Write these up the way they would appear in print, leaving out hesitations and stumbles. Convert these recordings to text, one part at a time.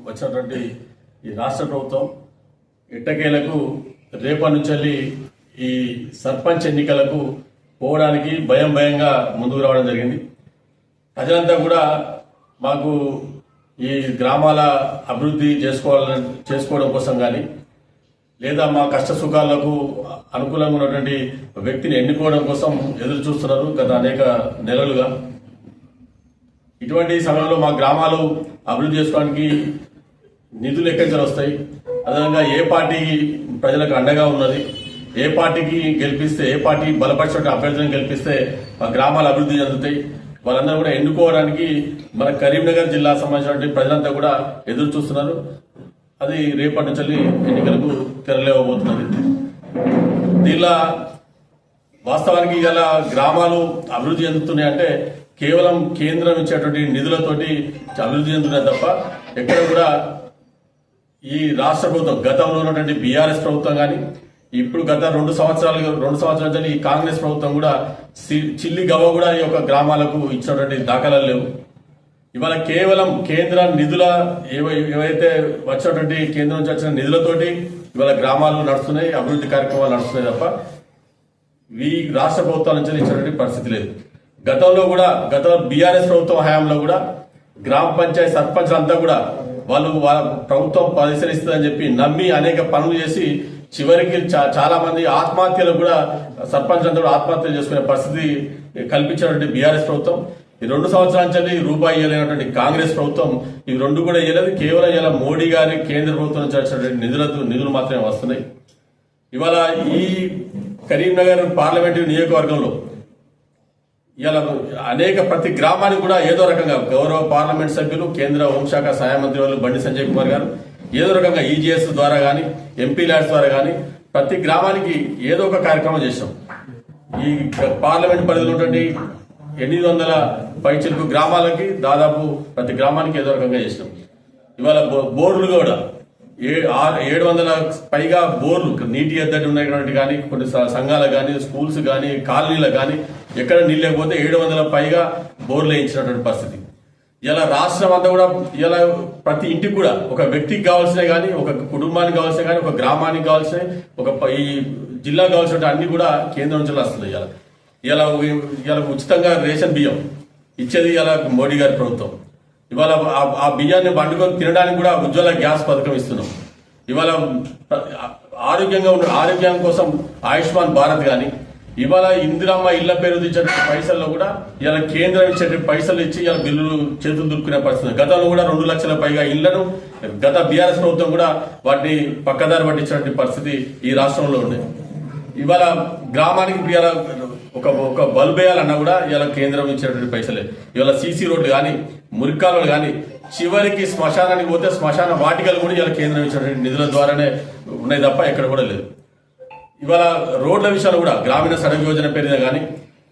వచ్చినటువంటి ఈ రాష్ట్ర ప్రభుత్వం ఎట్టకేలకు రేపటి నుంచి ఈ సర్పంచ్ ఎన్నికలకు పోవడానికి భయంగా ముందుకు రావడం జరిగింది. ప్రజలంతా కూడా మాకు ఈ గ్రామాల అభివృద్ధి చేసుకోవడం కోసం కానీ లేదా మా కష్ట సుఖాలకు అనుకూలంగా ఉన్నటువంటి వ్యక్తిని ఎన్నుకోవడం కోసం ఎదురు చూస్తున్నారు గత అనేక నెలలుగా. ఇటువంటి సమయంలో మా గ్రామాలు అభివృద్ధి చేసుకోవడానికి నిధులు ఎక్కడి వస్తాయి, అదేవిధంగా ఏ పార్టీ ప్రజలకు అండగా ఉన్నది, ఏ పార్టీకి గెలిపిస్తే, ఏ పార్టీ బలపరిచిన అభ్యర్థులను గెలిపిస్తే మా గ్రామాలు అభివృద్ధి చెందుతాయి, వాళ్ళందరూ కూడా ఎన్నుకోవడానికి మన కరీంనగర్ జిల్లా సంబంధించినటువంటి ప్రజలంతా కూడా ఎదురు చూస్తున్నారు. అది రేపటి నుంచి ఎన్నికలకు తెరలేవబోతున్నది. దీనిలో వాస్తవానికి గల గ్రామాలు అభివృద్ధి చెందుతున్నాయి అంటే కేవలం కేంద్రం ఇచ్చేటువంటి నిధులతోటి అభివృద్ధి చెందుతున్నాయి తప్ప ఎక్కడ కూడా ఈ రాష్ట్ర ప్రభుత్వం గతంలో ఉన్నటువంటి బీఆర్ఎస్ ప్రభుత్వం కానీ ఇప్పుడు గత 2 సంవత్సరాల ఈ కాంగ్రెస్ ప్రభుత్వం కూడా చిల్లి గవ్వ కూడా ఈ యొక్క గ్రామాలకు ఇచ్చినటువంటి దాఖలాలు లేవు. ఇవాళ కేవలం కేంద్ర నిధుల ఏవైతే వచ్చినటువంటి కేంద్రం నుంచి వచ్చిన నిధులతోటి ఇవాళ గ్రామాలు నడుస్తున్నాయి, అభివృద్ధి కార్యక్రమాలు నడుస్తున్నాయి తప్ప ఈ రాష్ట్ర ప్రభుత్వాల నుంచి ఇచ్చినటువంటి పరిస్థితి లేదు. గతంలో బీఆర్ఎస్ ప్రభుత్వం హయాంలో కూడా గ్రామ పంచాయతీ సర్పంచ్ అంతా కూడా వాళ్ళ ప్రభుత్వం పరిశీలిస్తుందని చెప్పి నమ్మి అనేక పనులు చేసి చివరికి చాలా మంది ఆత్మహత్యలు కూడా సర్పంచ్ అంతా కూడా ఆత్మహత్యలు చేసుకునే పరిస్థితి కల్పించినటువంటి బీఆర్ఎస్ ప్రభుత్వం ఈ 2 సంవత్సరాల నుంచి రూపాయి ఇవ్వలేనటువంటి కాంగ్రెస్ ప్రభుత్వం ఇవి 2 కూడా ఇవ్వలేదు. కేవలం ఇలా మోడీ గారి కేంద్ర ప్రభుత్వం నుంచి వచ్చినటువంటి నిధులు మాత్రమే వస్తున్నాయి. ఇవాళ ఈ కరీంనగర్ పార్లమెంటరీ నియోజకవర్గంలో ఇలా ప్రతి గ్రామానికి కూడా ఏదో రకంగా గౌరవ పార్లమెంట్ సభ్యులు కేంద్ర హోంశాఖ సహాయ మంత్రి వాళ్ళు బండి సంజయ్ కుమార్ గారు ఏదో రకంగా ఈజీఎస్ ద్వారా కానీ ఎంపీ ల్యాడ్స్ ద్వారా కానీ ప్రతి గ్రామానికి ఏదో ఒక కార్యక్రమం చేసాం. ఈ పార్లమెంట్ పరిధిలో ఉన్నటువంటి 800 పైచిలకు గ్రామాలకి దాదాపు ప్రతి గ్రామానికి ఏదో రకంగా చేసినాం. ఇవాళ బోర్లు కూడా 700 పైగా బోర్లు నీటి ఎద్దడి ఉన్నటువంటి కానీ కొన్ని సంఘాలకు కానీ స్కూల్స్ కానీ కాలనీలకు కానీ ఎక్కడ నీళ్ళు లేకపోతే 700 పైగా బోర్లు వేయించినటువంటి పరిస్థితి. ఇలా రాష్ట్రం అంతా కూడా ఇలా ప్రతి ఇంటికి కూడా ఒక వ్యక్తికి కావాల్సినవి కానీ ఒక కుటుంబానికి కావాల్సినవి కానీ ఒక గ్రామానికి కావాల్సినవి ఈ జిల్లాకు కావాల్సిన అన్ని కూడా కేంద్రం నుంచి వస్తున్నాయి. ఇలా ఉచితంగా రేషన్ బియ్యం ఇచ్చేది ఇలా మోడీ గారి ప్రభుత్వం. ఇవాళ ఆ బియ్యాన్ని వండుకొని తినడానికి కూడా ఉజ్వల గ్యాస్ పథకం ఇస్తున్నాం. ఇవాళ ఆరోగ్యం కోసం ఆయుష్మాన్ భారత్ కానీ ఇవాళ ఇందిరమ్మ ఇళ్ల పేరు ఇచ్చే పైసల్లో కూడా ఇలా కేంద్రం ఇచ్చే పైసలు ఇచ్చి ఇలా బిల్లులు చేతులు దులుపుకునే పరిస్థితి. గతంలో కూడా 2 లక్షల పైగా ఇళ్లను గత బీఆర్ఎస్ ప్రభుత్వం కూడా వాటిని పక్కదారి పట్టించినటువంటి పరిస్థితి ఈ రాష్ట్రంలో ఉంది. ఇవాళ గ్రామానికి ఇలా ఒక బల్బ్ వేయాలన్నా కూడా ఇలా కేంద్రం ఇచ్చేటువంటి పైసలే. ఇవాళ సీసీ రోడ్లు కానీ మురికాలు కానీ చివరికి శ్మశానానికి పోతే శ్మశాన వాటికలు కూడా ఇలా కేంద్రం ఇచ్చినటువంటి నిధుల ద్వారానే ఉన్నాయి తప్ప ఎక్కడ కూడా లేదు. ఇవాళ రోడ్ల విషయాలు కూడా గ్రామీణ సడక్ యోజన పేరున కానీ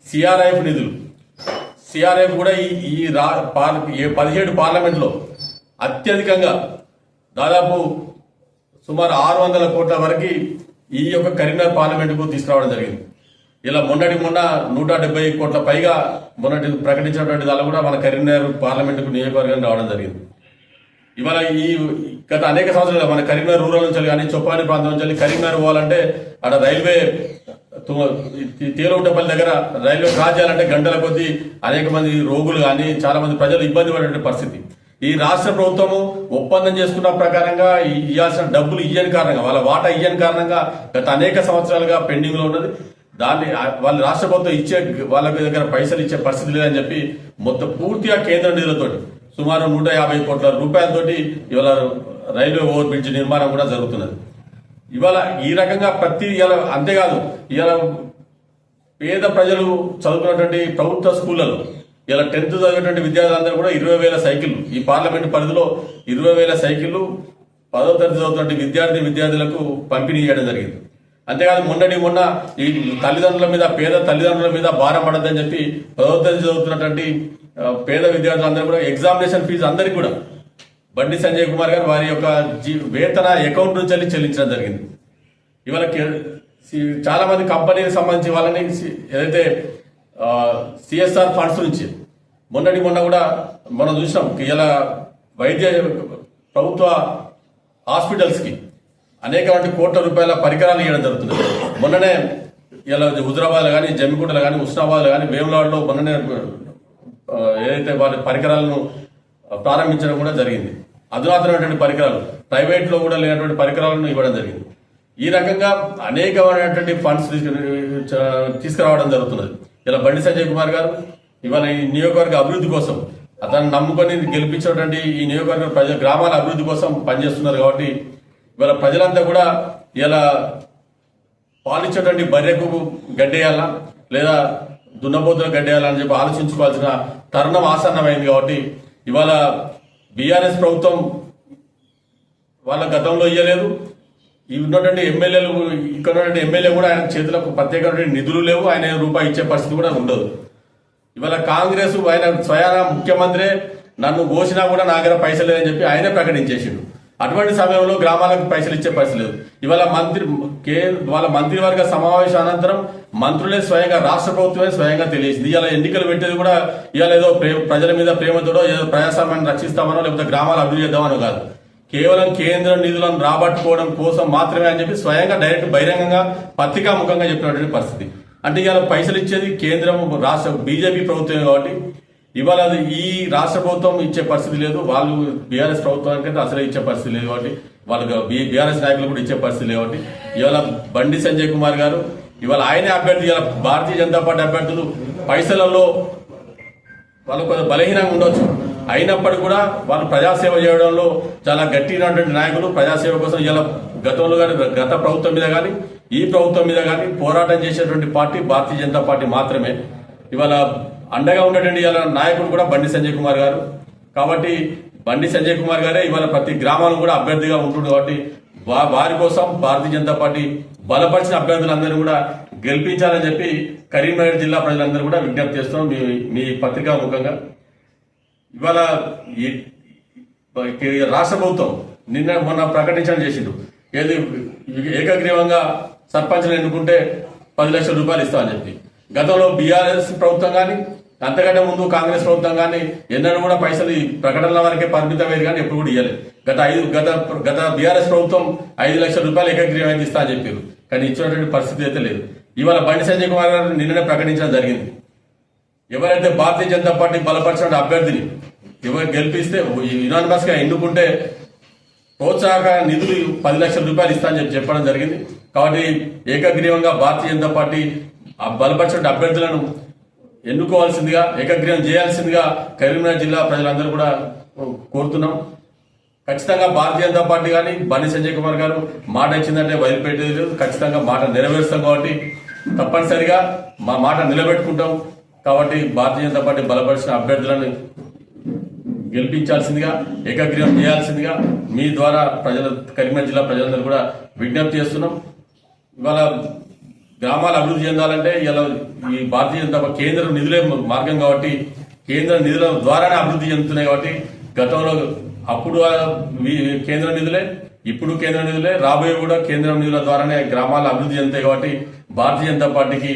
సిఆర్ఐఎఫ్ నిధులు కూడా ఈ 17 పార్లమెంట్లో అత్యధికంగా దాదాపు సుమారు 600 కోట్ల వరకు ఈ యొక్క కరీంనగర్ పార్లమెంటుకు తీసుకురావడం జరిగింది. ఇలా మొన్న 170 కోట్ల పైగా మొన్నటి ప్రకటించినటువంటి దానిలో కూడా మన కరీంనగర్ పార్లమెంటుకు నియోజకవర్గం రావడం జరిగింది. ఇవాళ గత అనేక సంవత్సరాలు మన కరీంనగర్ రూరల్ నుంచి కానీ చొప్పాని ప్రాంతం నుంచి కరీంనగర్ పోవాలంటే అక్కడ రైల్వే తేలవుటపల్లి దగ్గర రైల్వే క్రాస్ చేయాలంటే గంటల కొద్దీ అనేక మంది రోగులు కానీ చాలా మంది ప్రజలు ఇబ్బంది పడే పరిస్థితి. ఈ రాష్ట్ర ప్రభుత్వము ఒప్పందం చేసుకున్న ప్రకారంగా ఇవ్వాల్సిన డబ్బులు ఇయ్యని కారణంగా వాళ్ళ వాటా ఇయ్యని కారణంగా గత అనేక సంవత్సరాలుగా పెండింగ్ లో ఉన్నది. దాన్ని వాళ్ళ రాష్ట్ర ప్రభుత్వం వాళ్ళ దగ్గర పైసలు ఇచ్చే పరిస్థితి లేదని చెప్పి మొత్తం పూర్తిగా కేంద్ర నిధులతోటి సుమారు 150 కోట్ల రూపాయలతోటి ఇవాళ రైల్వే ఓవర్ బ్రిడ్జ్ నిర్మాణం కూడా జరుగుతున్నది. ఇవాళ ఈ రకంగా అంతేకాదు ఇవాళ పేద ప్రజలు చదువుకున్నటువంటి ప్రభుత్వ స్కూళ్లలో ఇలా 10th చదివేటువంటి విద్యార్థులందరూ కూడా 20,000 సైకిళ్లు ఈ పార్లమెంటు పరిధిలో 20,000 సైకిళ్లు 10వ తరగతి చదువుతున్నటువంటి విద్యార్థులకు పంపిణీ చేయడం జరిగింది. అంతేకాదు మొన్న ఈ పేద తల్లిదండ్రుల మీద భారం పడద్దని చెప్పి 10వ తరగతి చదువుతున్నటువంటి పేద విద్యార్థులందరూ కూడా ఎగ్జామినేషన్ ఫీజు అందరికీ కూడా బండి సంజయ్ కుమార్ గారు వారి యొక్క వేతన అకౌంట్ నుంచి చెల్లించడం జరిగింది. ఇవాళ చాలా మంది కంపెనీకి సంబంధించి వాళ్ళని ఏదైతే సిఎస్ఆర్ ఫండ్స్ నుంచి మొన్న కూడా మనం చూసినాం ఇలా వైద్య ప్రభుత్వ హాస్పిటల్స్కి అనేకమైన కోట్ల రూపాయల పరికరాలు ఇవ్వడం జరుగుతుంది. మొన్ననే ఇలా హుజరాబాద్ కానీ, జమ్మికుంటలో కానీ, ఉస్నాబాద్ కానీ, వేములవాడలో మొన్ననే ఏదైతే వారి పరికరాలను ప్రారంభించడం కూడా జరిగింది. అధునాతనమైనటువంటి పరికరాలు, ప్రైవేట్లో కూడా లేనటువంటి పరికరాలను ఇవ్వడం జరిగింది. ఈ రకంగా అనేకమైనటువంటి ఫండ్స్ తీసుకురావడం జరుగుతున్నది. ఇలా బండి సంజయ్ కుమార్ గారు ఇవాళ ఈ నియోజకవర్గ అభివృద్ధి కోసం అతను నమ్ముకొని గెలిపించినటువంటి ఈ నియోజకవర్గ గ్రామాల అభివృద్ధి కోసం పనిచేస్తున్నారు. కాబట్టి ఇవాళ ప్రజలంతా కూడా ఇలా పాలించేటువంటి బర్రెకు గడ్డేయాలా లేదా దున్నపోతులకు గడ్డేయాలా అని చెప్పి ఆలోచించుకోవాల్సిన తరుణం ఆసన్నమైంది. కాబట్టి ఇవాళ బీఆర్ఎస్ ప్రభుత్వం వాళ్ళ గతంలో ఇయ్యలేదు. ఈ ఉన్నటువంటి ఎమ్మెల్యేలు, ఇక్కడ ఉన్నటువంటి ఎమ్మెల్యే కూడా ఆయన చేతులకు ప్రత్యేకమైన నిధులు లేవు, ఆయన రూపాయి ఇచ్చే పరిస్థితి కూడా ఉండదు. ఇవాళ కాంగ్రెస్ ఆయన స్వయాన ముఖ్యమంత్రి నన్ను ఘోషినా కూడా నా దగ్గర పైసలు లేదని చెప్పి ఆయనే ప్రకటించేసిండు. అటువంటి సమయంలో గ్రామాలకు పైసలు ఇచ్చే పరిస్థితి లేదు. ఇవాళ వాళ్ళ మంత్రివర్గ సమావేశం అనంతరం మంత్రులే స్వయంగా, రాష్ట్ర ప్రభుత్వమే స్వయంగా తెలియజేసింది. ఇవాళ ఎన్నికలు పెట్టేది కూడా ఇవాళ ఏదో ప్రజల మీద ప్రేమతోడో ఏదో ప్రజాస్వామ్యాన్ని రక్షిస్తామనో లేకపోతే గ్రామాలు అభివృద్ధి చేద్దామనో కాదు, కేవలం కేంద్ర నిధులను రాబట్టుకోవడం కోసం మాత్రమే అని చెప్పి స్వయంగా డైరెక్ట్ బహిరంగంగా పత్రికాముఖంగా చెప్పినటువంటి పరిస్థితి. అంటే ఇవాళ పైసలు ఇచ్చేది కేంద్రం, రాష్ట్ర బీజేపీ ప్రభుత్వమే. కాబట్టి ఇవాళ ఈ రాష్ట్ర ప్రభుత్వం ఇచ్చే పరిస్థితి లేదు, వాళ్ళు బీఆర్ఎస్ ప్రభుత్వానికి అసలే ఇచ్చే పరిస్థితి లేదు. కాబట్టి వాళ్ళకి బీఆర్ఎస్ నాయకులు కూడా ఇచ్చే పరిస్థితి లేదు. కాబట్టి ఇవాళ బండి సంజయ్ కుమార్ గారు ఇవాళ ఆయనే అభ్యర్థి. ఇవాళ భారతీయ జనతా పార్టీ అభ్యర్థులు పైసలలో వాళ్ళు కొంత బలహీనంగా ఉండొచ్చు, అయినప్పటికీ కూడా వాళ్ళు ప్రజాసేవ చేయడంలో చాలా గట్టినటువంటి నాయకులు. ప్రజాసేవ కోసం ఇలా గతంలో కానీ, గత ప్రభుత్వం మీద కానీ, ఈ ప్రభుత్వం మీద కానీ పోరాటం చేసేటువంటి పార్టీ భారతీయ జనతా పార్టీ మాత్రమే. ఇవాళ అండగా ఉన్నటువంటి ఇవాళ నాయకుడు కూడా బండి సంజయ్ కుమార్ గారు. కాబట్టి బండి సంజయ్ కుమార్ గారే ఇవాళ ప్రతి గ్రామాలను కూడా అభ్యర్థిగా ఉంటుంది. కాబట్టి వారి కోసం భారతీయ జనతా పార్టీ బలపరిచిన అభ్యర్థులందరూ కూడా గెలిపించాలని చెప్పి కరీంనగర్ జిల్లా ప్రజలందరూ కూడా విజ్ఞప్తి చేస్తున్నాం మీ పత్రికా ముఖంగా. ఇవాళ రాష్ట్ర ప్రభుత్వం మొన్న ప్రకటించడం చేసిండు, ఏది ఏకగ్రీవంగా సర్పంచ్లు ఎన్నుకుంటే 10 లక్షల రూపాయలు ఇస్తామని చెప్పి. గతంలో బీఆర్ఎస్ ప్రభుత్వం కానీ, అంతకంటే ముందు కాంగ్రెస్ ప్రభుత్వం కానీ ఎన్నడూ కూడా పైసలు ప్రకటనల వరకే పరిమితమయ్యేది కానీ ఎప్పుడు కూడా ఇవ్వలేదు. గత బీఆర్ఎస్ ప్రభుత్వం 5 లక్షల రూపాయలు ఏకగ్రీవంగా ఇస్తా అని చెప్పారు, కానీ ఇచ్చినటువంటి పరిస్థితి అయితే లేదు. ఇవాళ బండి సంజయ్ కుమార్ గారు నిన్ననే ప్రకటించడం జరిగింది. ఎవరైతే భారతీయ జనతా పార్టీ బలపరిచిన అభ్యర్థిని ఎవరు గెలిపిస్తే యునానిమస్ గా ఎన్నుకుంటే ప్రోత్సాహక నిధులు 10 లక్షల రూపాయలు ఇస్తా అని చెప్పడం జరిగింది. కాబట్టి ఏకగ్రీవంగా భారతీయ జనతా పార్టీ బలపరిచిన అభ్యర్థులను ఎన్నుకోవాల్సిందిగా, ఏకగ్రీవం చేయాల్సిందిగా కరీంనగర్ జిల్లా ప్రజలందరూ కూడా కోరుతున్నాం. ఖచ్చితంగా భారతీయ జనతా పార్టీ కానీ బండి సంజయ్ కుమార్ గారు మాట ఇచ్చిందంటే వదిలిపెట్టేది లేదు, ఖచ్చితంగా మాట నెరవేరుస్తాం. కాబట్టి తప్పనిసరిగా మా మాట నిలబెట్టుకుంటాం. కాబట్టి భారతీయ జనతా పార్టీ బలపరిచిన అభ్యర్థులను గెలిపించాల్సిందిగా, ఏకగ్రీవం చేయాల్సిందిగా మీ ద్వారా కరీంనగర్ జిల్లా ప్రజలందరూ కూడా విజ్ఞప్తి చేస్తున్నాం. ఇవాళ గ్రామాలు అభివృద్ధి చెందాలంటే ఇలా ఈ భారతీయ జనతా పార్టీ కేంద్ర నిధులే మార్గం. కాబట్టి కేంద్ర నిధుల ద్వారానే అభివృద్ధి చెందుతున్నాయి. కాబట్టి గతంలో అప్పుడు కేంద్ర నిధులే, ఇప్పుడు కేంద్ర నిధులే, రాబోయే కూడా కేంద్ర నిధుల ద్వారానే గ్రామాల అభివృద్ధి చెందుతాయి. కాబట్టి భారతీయ జనతా పార్టీకి